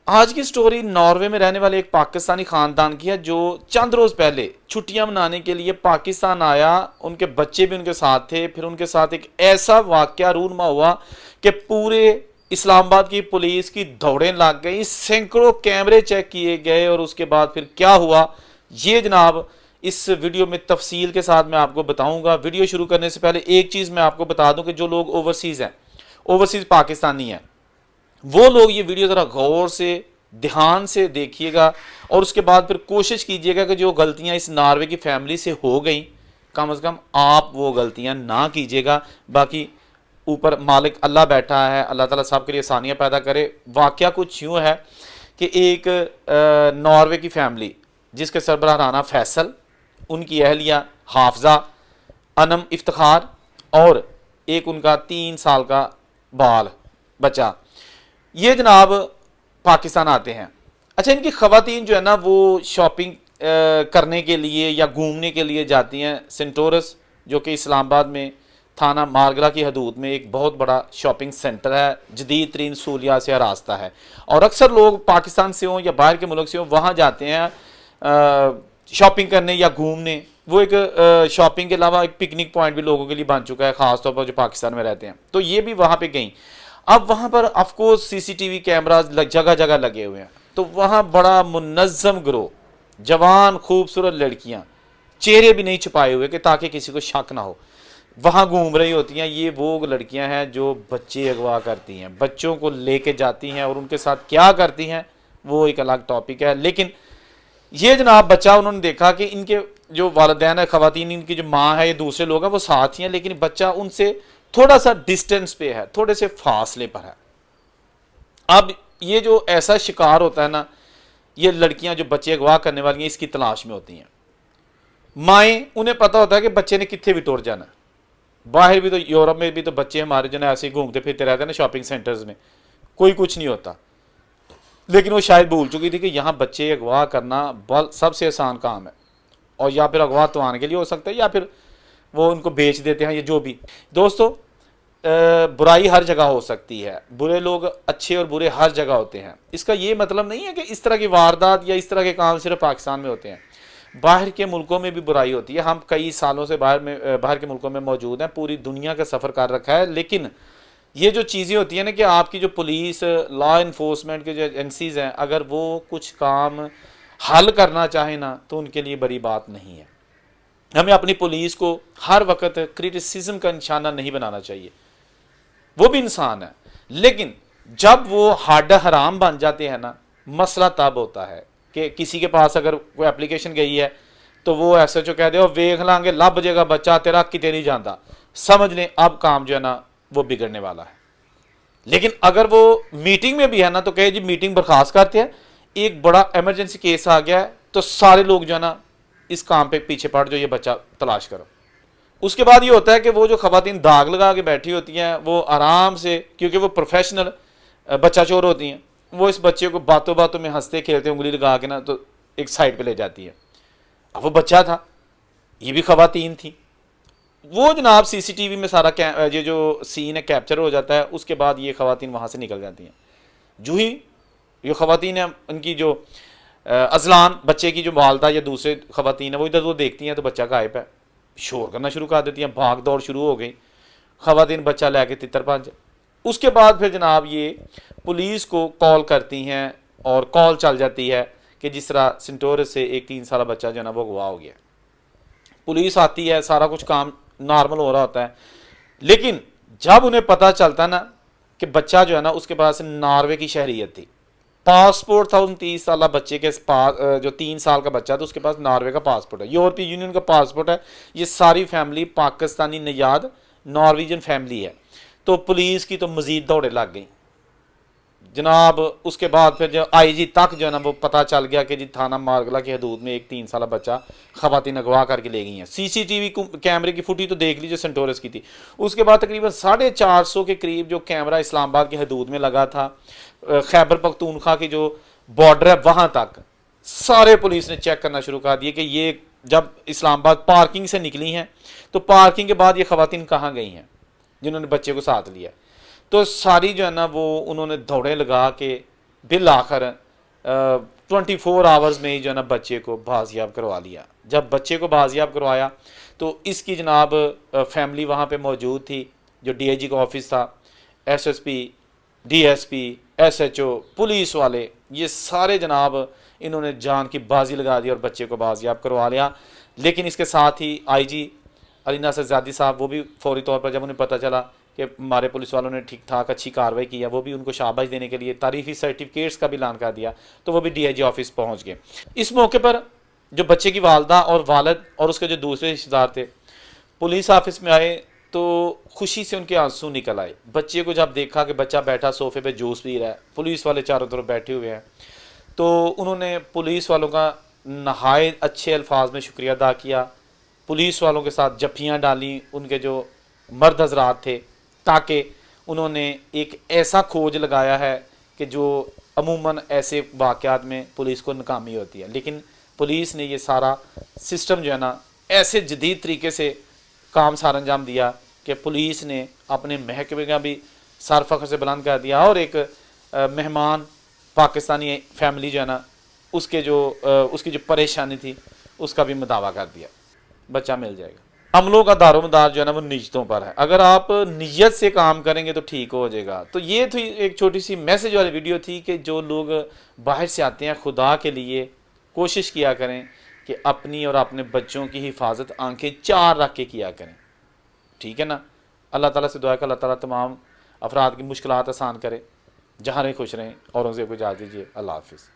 आज की story Norway में रहने वाले एक पाकिस्तानी खानदान की है जो चंद रोज पहले छुट्टियां मनाने के लिए पाकिस्तान आया। उनके बच्चे भी उनके साथ थे। फिर उनके साथ एक ऐसा वाकया रूनमा हुआ कि पूरे इस्लामाबाद की पुलिस की दौड़ें लग गई, सैकड़ों कैमरे चेक किए गए और उसके बाद फिर क्या हुआ ये जनाब इस वीडियो में तफसील के साथ मैं आपको बताऊंगा। वीडियो शुरू करने से पहले एक चीज मैं आपको बता दूं कि जो लोग ओवरसीज हैं, ओवरसीज पाकिस्तानी हैं, वो लोग ये वीडियो ज़रा गौर से ध्यान से देखिएगा और उसके बाद फिर कोशिश कीजिएगा कि जो गलतियां इस नॉर्वे की फैमिली से हो गई कम से कम आप वो गलतियां ना कीजिएगा। बाकी ऊपर मालिक अल्लाह बैठा है, अल्लाह ताला सब के लिए आसानियां पैदा करे। वाकया कुछ यूँ है कि एक नॉर्वे की फैमिली जिसके सरबराह राना फैसल, उनकी अहलिया हाफजा अनम इफ्तिखार और एक उनका 3 साल का बाल बच्चा, ये जनाब पाकिस्तान आते हैं। अच्छा, इनकी ख़वातीन जो है ना वो शॉपिंग करने के लिए या घूमने के लिए जाती हैं सेंटोरस, जो कि इस्लामाबाद में थाना मारगला की हदूद में एक बहुत बड़ा शॉपिंग सेंटर है, जदीद तरीन सहूलियात से रास्ता है। और अक्सर लोग पाकिस्तान से हों या बाहर के मुल्क से हों वहाँ जाते हैं शॉपिंग करने या घूमने। वो एक शॉपिंग के अलावा एक पिकनिक पॉइंट भी लोगों के लिए बन चुका है, ख़ासतौर पर जो पाकिस्तान में रहते हैं। तो ये भी वहाँ पर गई। अब वहाँ पर ऑफकोर्स सीसीटीवी कैमराज जगह जगह लगे हुए हैं। तो वहाँ बड़ा मुनज़्ज़म ग्रोह, जवान खूबसूरत लड़कियाँ, चेहरे भी नहीं छुपाए हुए कि ताकि किसी को शक ना हो, वहाँ घूम रही होती हैं। ये वो लड़कियाँ हैं जो बच्चे अगवा करती हैं, बच्चों को लेके जाती हैं और उनके साथ क्या करती हैं वो एक अलग टॉपिक है। लेकिन ये जनाब बच्चा, उन्होंने देखा कि इनके जो वालिदैन है, ख़वातीन, इनकी जो माँ है, ये दूसरे लोग हैं, वो साथ ही हैं, लेकिन बच्चा उनसे थोड़ा सा डिस्टेंस पे है, थोड़े से फासले पर है। अब ये जो ऐसा शिकार होता है ना, ये लड़कियां जो बच्चे अगवा करने वाली हैं इसकी तलाश में होती हैं। माएँ, उन्हें पता होता है कि बच्चे ने कितने भी टूर जाना। बाहर भी तो यूरोप में भी तो बच्चे हमारे जो है ऐसे ही घूमते फिरते रहते हैं ना शॉपिंग सेंटर्स में, कोई कुछ नहीं होता। लेकिन वो शायद भूल चुकी थी कि यहाँ बच्चे अगवा करना सबसे आसान काम है। और या फिर अगवा तो आने के लिए हो सकता है या फिर वो उनको बेच देते हैं, ये जो भी। दोस्तों, बुराई हर जगह हो सकती है, बुरे लोग अच्छे और बुरे हर जगह होते हैं। इसका ये मतलब नहीं है कि इस तरह की वारदात या इस तरह के काम सिर्फ पाकिस्तान में होते हैं, बाहर के मुल्कों में भी बुराई होती है। हम कई सालों से बाहर के मुल्कों में मौजूद हैं, पूरी दुनिया का सफ़र कर रखा है। लेकिन ये जो चीज़ें होती हैं ना कि आपकी जो पुलिस, लॉ इन्फोर्समेंट के जो एजेंसीज़ हैं, अगर वो कुछ काम हल करना चाहें ना तो उनके लिए बड़ी बात नहीं है। हमें अपनी पुलिस को हर वक्त क्रिटिसिज्म का निशाना नहीं बनाना चाहिए, वो भी इंसान है। लेकिन जब वो हड हराम बन जाते हैं ना, मसला तब होता है कि किसी के पास अगर कोई एप्लीकेशन गई है तो वो ऐसे जो कह दे वेख लांगे लब जगह बच्चा तेरा किते नहीं जाता, समझ लें अब काम जो है ना वो बिगड़ने वाला है। लेकिन अगर वो मीटिंग में भी है ना तो कहे जी मीटिंग बर्खास्त करते हैं, एक बड़ा इमरजेंसी केस आ गया है तो सारे लोग जो है ना इस काम पे पीछे पड़ जो ये बच्चा तलाश करो। उसके बाद ये होता है कि वो जो ख़वातीन दाग लगा के बैठी होती हैं वो आराम से, क्योंकि वो प्रोफेशनल बच्चा चोर होती हैं, वो इस बच्चे को बातों बातों में हंसते खेलते उंगली लगा के ना तो एक साइड पे ले जाती है। अब वो बच्चा था, ये भी ख़वातीन थी। वो जनाब सीसीटीवी में सारा ये जो सीन है कैप्चर हो जाता है। उसके बाद ये ख़वातीन वहाँ से निकल जाती हैं। जो ही ये ख़वातीन है उनकी जो अजलान बच्चे की जो वालदा या दूसरे ख़वातीन है वो इधर वो देखती हैं तो बच्चा गायब है, शोर करना शुरू कर देती हैं, भाग दौड़ शुरू हो गई। ख़वातीन बच्चा लेके तितर पंच। उसके बाद फिर जनाब ये पुलिस को कॉल करती हैं और कॉल चल जाती है कि जिस तरह सेंटोरस से एक 3 साल बच्चा जो है ना वो अगवा हो गया। पुलिस आती है, सारा कुछ काम नॉर्मल हो रहा होता है। लेकिन जब उन्हें पता चलता है ना कि बच्चा जो है ना उसके पास नॉर्वे की शहरियत थी, पासपोर्ट था उन 30 साल बच्चे के पास, जो 3 साल का बच्चा था उसके पास नॉर्वे का पासपोर्ट है, यूरोपीय यूनियन का पासपोर्ट है। ये सारी फैमिली पाकिस्तानी निजाद नॉर्वेजियन फैमिली है। तो पुलिस की तो मजीद दौड़े लग गई जनाब। उसके बाद फिर जो आईजी तक जो है ना वो पता चल गया कि जी थाना मारगला की हदूद में एक 3 साल बच्चा ख़वातीन अगवा करके ले गई हैं। सीसीटीवी कैमरे की फुटेज तो देख लीजिए सेंटोरस की थी। उसके बाद तकरीबन 450 के करीब जो कैमरा इस्लामाबाद की हदूद में लगा था, खैबर पख्तूनख्वा की जो बॉर्डर है वहाँ तक सारे पुलिस ने चेक करना शुरू कर दिया कि ये जब इस्लामाबाद पार्किंग से निकली हैं तो पार्किंग के बाद ये ख़वातीन कहाँ गई हैं जिन्होंने बच्चे को साथ लिया। तो सारी जो है ना वो उन्होंने दौड़े लगा के बिल आकर 24 आवर्स में ही जो है ना बच्चे को बाजियाब करवा लिया। जब बच्चे को बाजियाब करवाया तो इसकी जनाब फैमिली वहाँ पे मौजूद थी, जो डीआईजी का ऑफिस था, एसएसपी, डीएसपी, एसएचओ, पुलिस वाले, ये सारे जनाब इन्होंने जान की बाजी लगा दी और बच्चे को बाजियाब करवा लिया। लेकिन इसके साथ ही आईजी अली नासर ज़ादी साहब, वो भी फौरी तौर पर जब उन्हें पता चला कि हमारे पुलिस वालों ने ठीक ठाक अच्छी कार्रवाई की है, वो भी उनको शाबाश देने के लिए तारीफ़ी सर्टिफिकेट्स का भी ऐलान कर दिया, तो वो भी डीआईजी ऑफिस पहुंच गए। इस मौके पर जो बच्चे की वालदा और वालिद और उसके जो दूसरे रिश्तेदार थे पुलिस ऑफिस में आए तो खुशी से उनके आंसू निकल आए। बच्चे को जब देखा कि बच्चा बैठा सोफे पे जूस पी रहा है, पुलिस वाले चारों तरफ बैठे हुए हैं, तो उन्होंने पुलिस वालों का नहायत अच्छे अल्फाज में शुक्रिया अदा किया। पुलिस वालों के साथ जफ्फियाँ डाली उनके जो मर्द हजरात थे, ताकि उन्होंने एक ऐसा खोज लगाया है कि जो अमूमन ऐसे वाक़यात में पुलिस को नाकामी होती है, लेकिन पुलिस ने ये सारा सिस्टम जो है ना ऐसे जदीद तरीके से काम सार अंजाम दिया कि पुलिस ने अपने महकमे का भी सर फ़ख्र से बुलंद कर दिया और एक मेहमान पाकिस्तानी फैमिली जो है ना उसकी जो परेशानी थी उसका भी मुदावा कर दिया, बच्चा मिल जाएगा। अमलों का दारोमदार जो है ना वो नियतों पर है, अगर आप नियत से काम करेंगे तो ठीक हो जाएगा। तो ये थी एक छोटी सी मैसेज वाली वीडियो थी कि जो लोग बाहर से आते हैं खुदा के लिए कोशिश किया करें कि अपनी और अपने बच्चों की हिफाजत आंखें चार रख के किया करें, ठीक है ना। अल्लाह ताला से दुआ है कि अल्लाह ताला तमाम अफराद की मुश्किलात आसान करे, जहाँ रहें खुश रहें। औरों से इजाज़त दीजिए। अल्लाह हाफिज़।